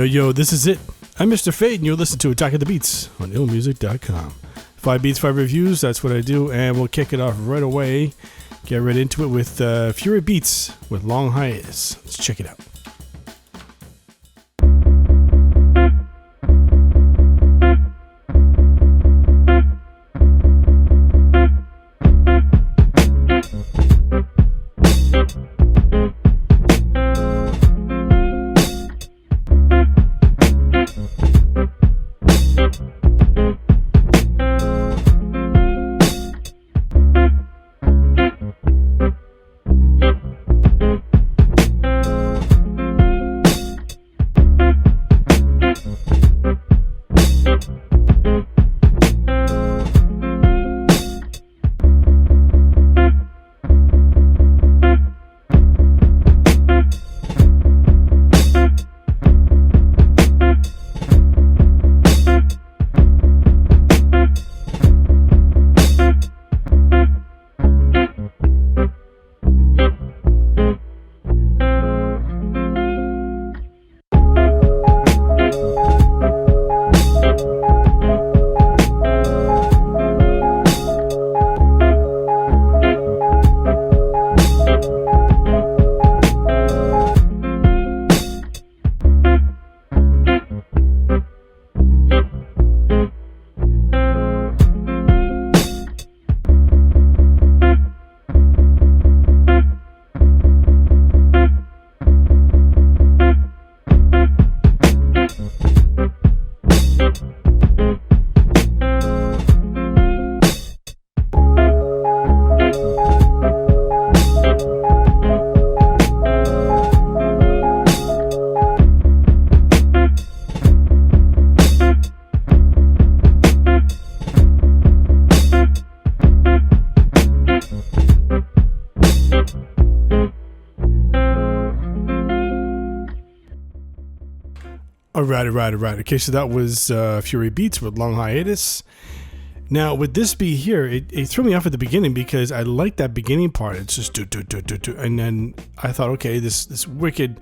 Yo, this is it. I'm Mr. Fade, and you're listening to Attack of the Beats on IllMuzik.com. 5 beats, 5 reviews, that's what I do, and we'll kick it off right away. Get right into it with Fury Beats with Long Hiatus. Let's check it out. Alright. Okay, so that was Fury Beats with Long Hiatus. Now, with this beat here, it threw me off at the beginning because I liked that beginning part. It's just do, and then I thought, okay, this wicked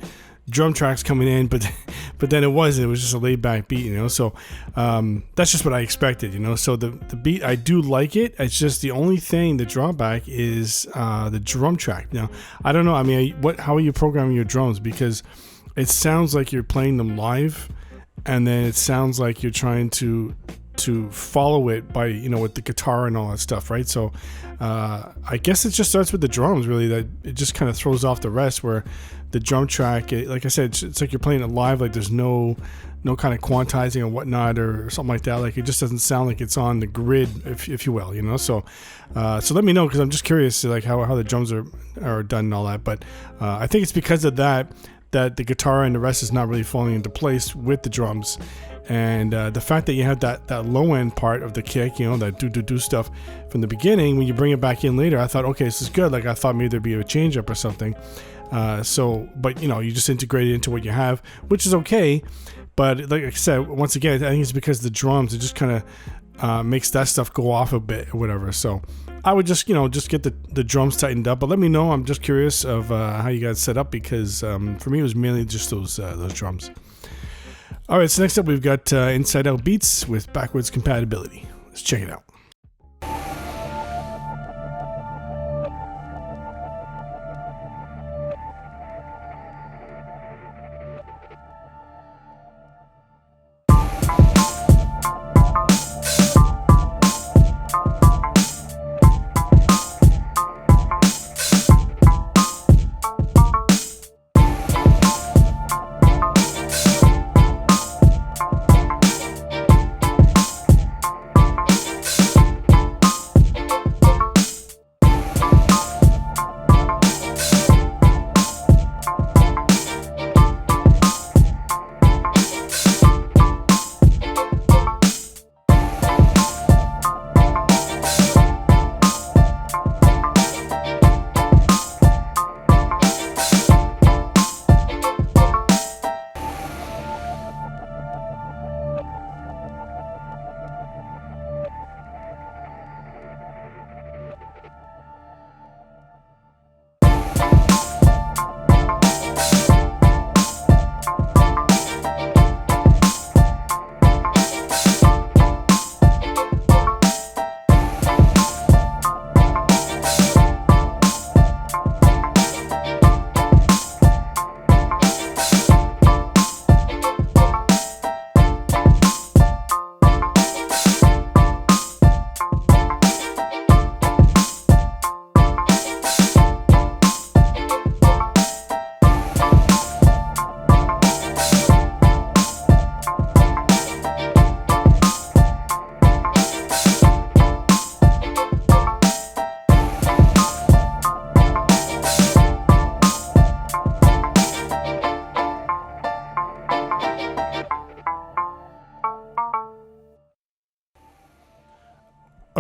drum track's coming in, but then it wasn't. It was just a laid back beat, you know. So that's just what I expected, you know. So the beat, I do like it. It's just the only thing, the drawback is the drum track. Now, I don't know. I mean, how are you programming your drums? Because it sounds like you're playing them live, and then it sounds like you're trying to follow it by, you know, with the guitar and all that stuff, right? So I guess it just starts with the drums, really, that it just kind of throws off the rest, where the drum track, like I said, it's like you're playing it live, like there's no kind of quantizing or whatnot or something like that. Like it just doesn't sound like it's on the grid, if you will, you know. So let me know, because I'm just curious, like how the drums are done and all that. But I think it's because of that the guitar and the rest is not really falling into place with the drums. And the fact that you have that low end part of the kick, you know, that do stuff from the beginning, when you bring it back in later, I thought, okay, this is good. Like I thought maybe there'd be a change up or something. But you know, you just integrate it into what you have, which is okay. But like I said, once again, I think it's because the drums, it just kind of makes that stuff go off a bit or whatever. So I would just get the drums tightened up. But let me know. I'm just curious of how you guys set up, because for me it was mainly just those drums. All right, so next up we've got Inside Out Beats with Backwards Compatibility. Let's check it out.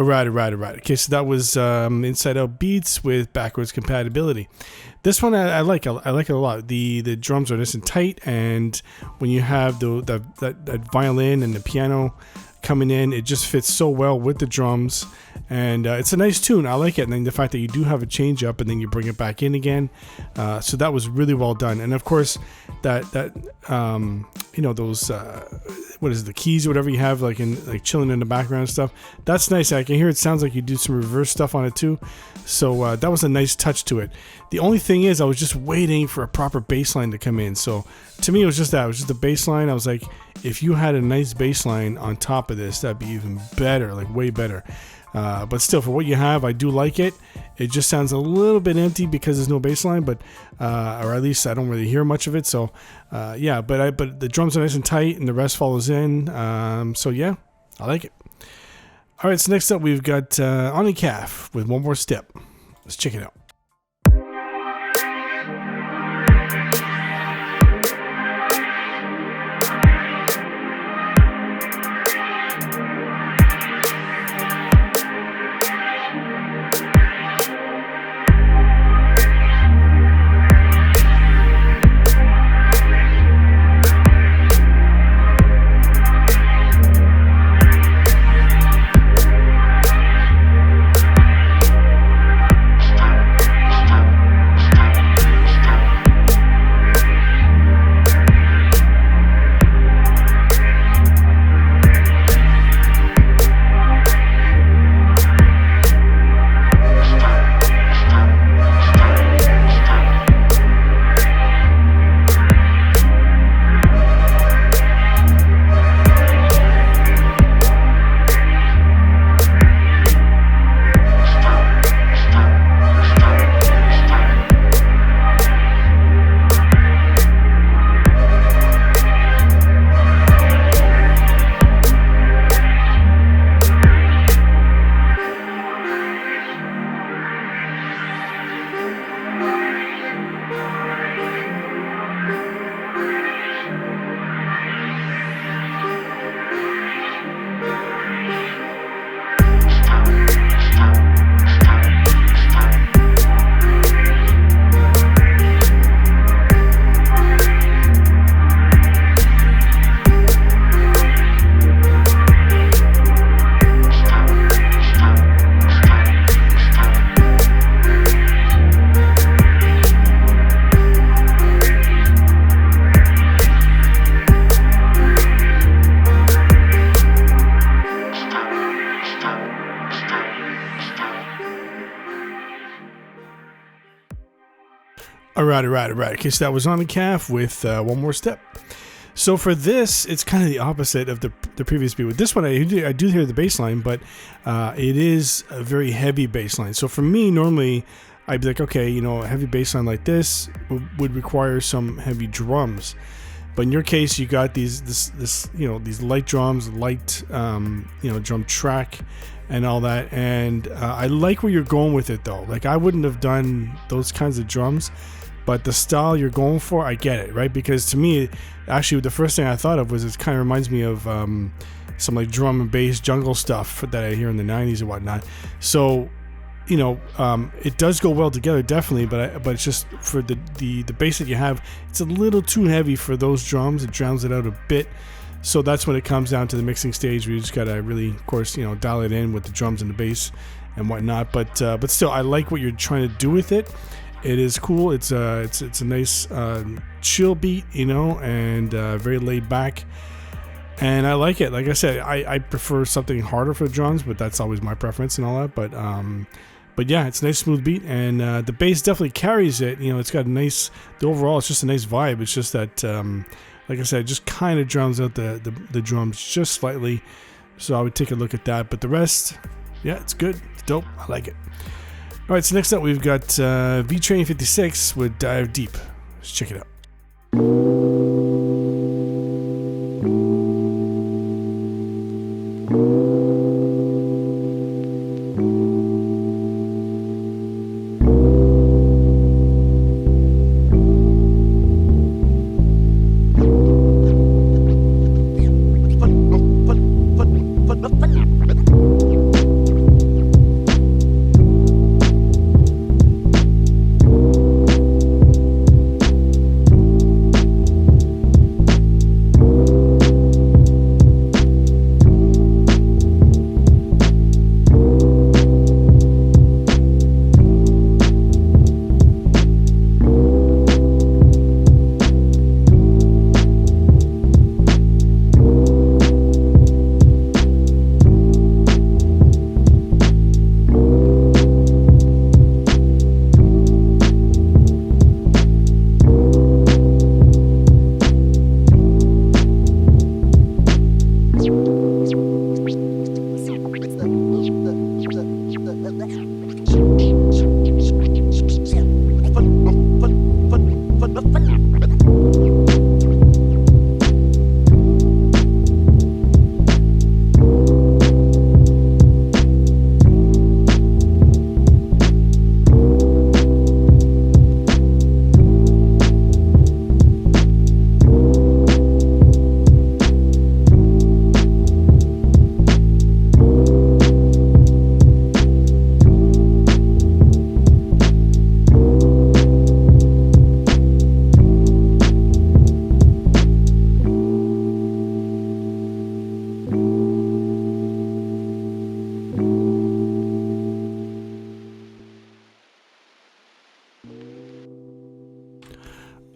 All right. Okay, so that was Inside Out Beats with backwards compatibility. This one I like. I like it a lot. The drums are nice and tight, and when you have that violin and the piano coming in, it just fits so well with the drums, and it's a nice tune. I like it. And then the fact that you do have a change up and then you bring it back in again, so that was really well done. And of course that those what is it, the keys or whatever you have like chilling in the background and stuff, that's nice. I can hear it sounds like you do some reverse stuff on it too, so that was a nice touch to it. The only thing is I was just waiting for a proper bass line to come in. So to me it was just the bass line. I was like, if you had a nice bass line on top of this, that'd be even better, like way better. But still, for what you have, I do like it. It just sounds a little bit empty because there's no bass line, but or at least I don't really hear much of it. So yeah, but the drums are nice and tight, and the rest follows in. So yeah, I like it. All right, so next up we've got On a Calf with One More Step. Let's check it out. All right. Okay, so that was On a Calf with One More Step. So for this, it's kind of the opposite of the previous beat. With this one, I do hear the bass line, but it is a very heavy bass line. So for me, normally, I'd be like, okay, a heavy bass line like this would require some heavy drums. But in your case, you got these light drums, light drum track, and all that. And I like where you're going with it, though. Like, I wouldn't have done those kinds of drums, but the style you're going for, I get it, right? Because to me, actually, the first thing I thought of was it kind of reminds me of some like drum and bass jungle stuff that I hear in the 90s and whatnot. So, it does go well together, definitely, but it's just for the bass that you have, it's a little too heavy for those drums. It drowns it out a bit. So that's when it comes down to the mixing stage where you just gotta really, of course, dial it in with the drums and the bass and whatnot. But still, I like what you're trying to do with it. It is cool. It's a nice chill beat, and very laid back. And I like it. Like I said, I prefer something harder for the drums, but that's always my preference and all that. But yeah, it's a nice smooth beat, and the bass definitely carries it. It's got a nice. The overall, it's just a nice vibe. It's just that, like I said, it just kind of drowns out the drums just slightly. So I would take a look at that. But the rest, yeah, it's good. It's dope. I like it. All right, so next up we've got V-Train 56 with Dive Deep. Let's check it out.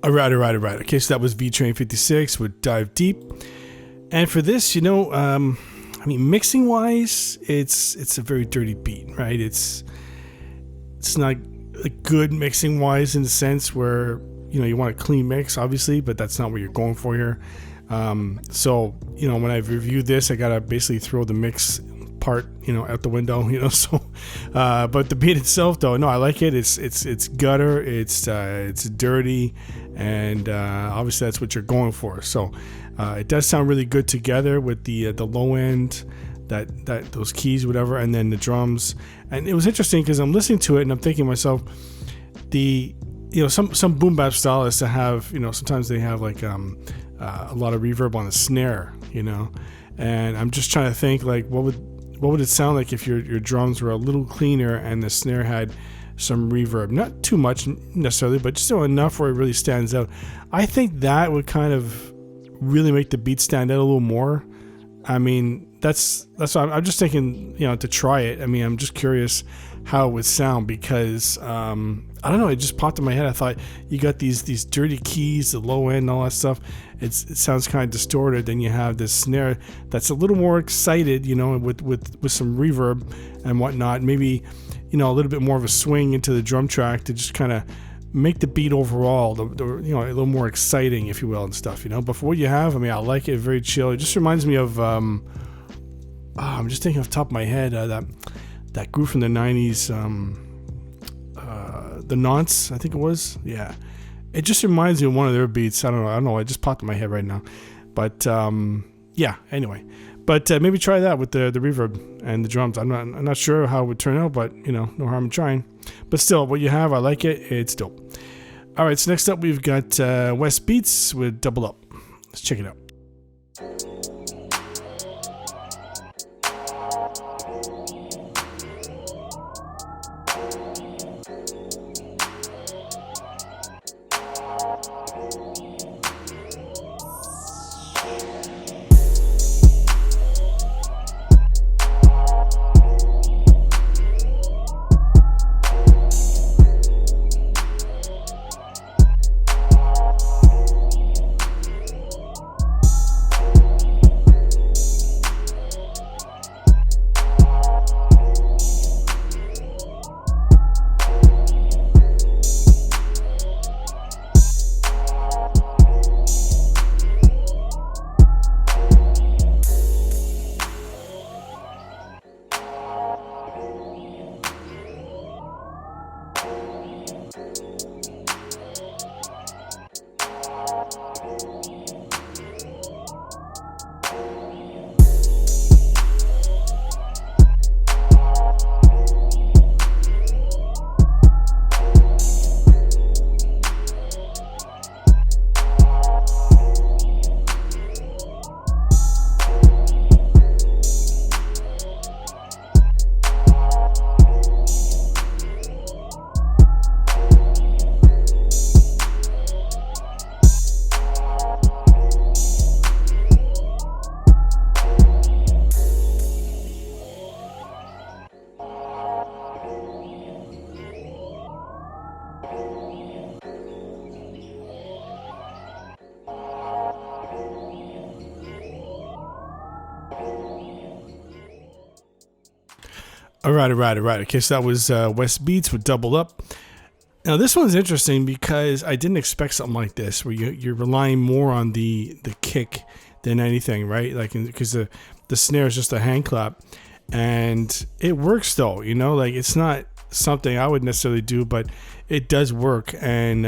All right. Okay, so that was V-Train 56 with Dive Deep. And for this, I mean, mixing wise, it's a very dirty beat, right? It's not like good mixing wise in the sense where, you want a clean mix, obviously, but that's not what you're going for here. So, when I review this, I gotta basically throw the mix part, out the window, so, but the beat itself though, no, I like it. It's gutter, it's dirty, and, obviously that's what you're going for. So, it does sound really good together with the low end, that those keys, whatever, and then the drums. And it was interesting because I'm listening to it and I'm thinking to myself, some boom bap stylists that have, sometimes they have like a lot of reverb on the snare, and I'm just trying to think like what would it sound like if your drums were a little cleaner and the snare had some reverb, not too much necessarily, but still enough where it really stands out. I think that would kind of really make the beat stand out a little more. I mean, that's what I'm just thinking, to try it. I mean, I'm just curious how it would sound because I don't know, it just popped in my head. I thought you got these dirty keys, the low end, all that stuff. It sounds kind of distorted. Then you have this snare that's a little more excited, with some reverb and whatnot. Maybe, a little bit more of a swing into the drum track to just kind of make the beat overall, a little more exciting, if you will, and stuff, But for what you have, I mean, I like it. Very chill. It just reminds me of, I'm just thinking off the top of my head, that group from the 90s, the Nonce, I think it was. Yeah. It just reminds me of one of their beats. I don't know. It just popped in my head right now. But, yeah, anyway. But maybe try that with the reverb and the drums. I'm not sure how it would turn out, but, no harm in trying. But still, what you have, I like it. It's dope. All right, so next up, we've got West Beats with Double Up. Let's check it out. All right. Okay, so that was West Beats with Double Up. Now this one's interesting because I didn't expect something like this, where you're relying more on the kick than anything, right? Like, because the snare is just a hand clap, and it works though. Like it's not something I would necessarily do, but it does work. And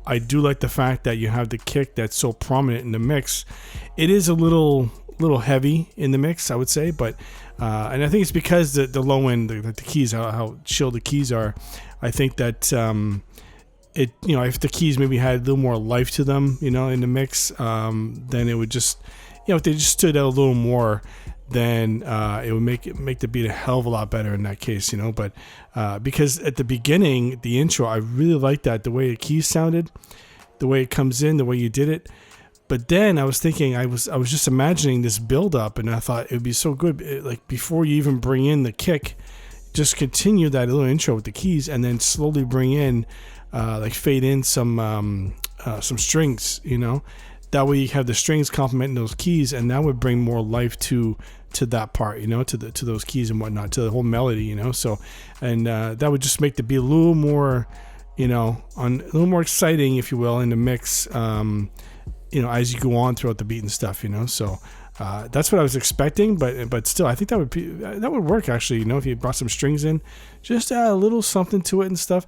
I do like the fact that you have the kick that's so prominent in the mix. It is a little heavy in the mix, I would say, but and I think it's because the low end, the keys, how chill the keys are. I think that it, if the keys maybe had a little more life to them, in the mix, then it would just, if they just stood out a little more, then it would make the beat a hell of a lot better in that case, But because at the beginning, the intro, I really liked that, the way the keys sounded, the way it comes in, the way you did it. But then I was thinking, I was just imagining this build up, and I thought it would be so good, like before you even bring in the kick, just continue that little intro with the keys, and then slowly bring in, like fade in some some strings, you know. That way you have the strings complementing those keys, and that would bring more life to that part, you know, to those keys and whatnot, to the whole melody, you know. So, and that would just make the beat a little more, you know, a little more exciting, if you will, in the mix, you know, as you go on throughout the beat and stuff, you know. So that's what I was expecting, but still, I think that would work actually, you know, if you brought some strings in, just add a little something to it and stuff,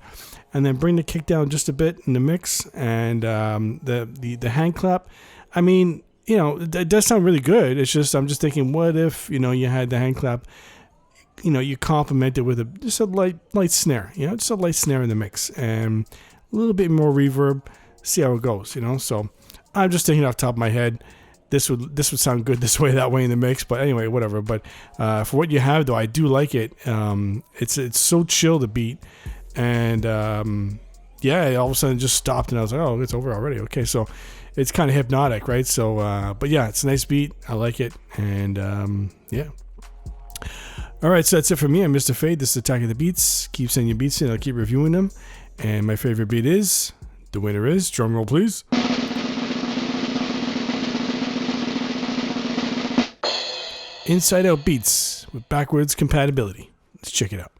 and then bring the kick down just a bit in the mix, and the hand clap. I mean, you know, it does sound really good. It's just, I'm just thinking, what if, you know, you had the hand clap, you know, you complement it with just a light snare, you know, just a light snare in the mix, and a little bit more reverb, see how it goes, you know. So I'm just thinking off the top of my head, this would sound good this way, that way in the mix. But anyway, whatever. But for what you have, though, I do like it. It's so chill, the beat, and yeah, all of a sudden it just stopped, and I was like, oh, it's over already. Okay, so it's kind of hypnotic, right? So, but yeah, it's a nice beat. I like it, and yeah. All right, so that's it for me. I'm Mr. Fade. This is Attack of the Beats. Keep sending your beats in. I'll keep reviewing them. And my favorite beat is, the winner is, drum roll please, Inside Out Beats with backwards compatibility. Let's check it out.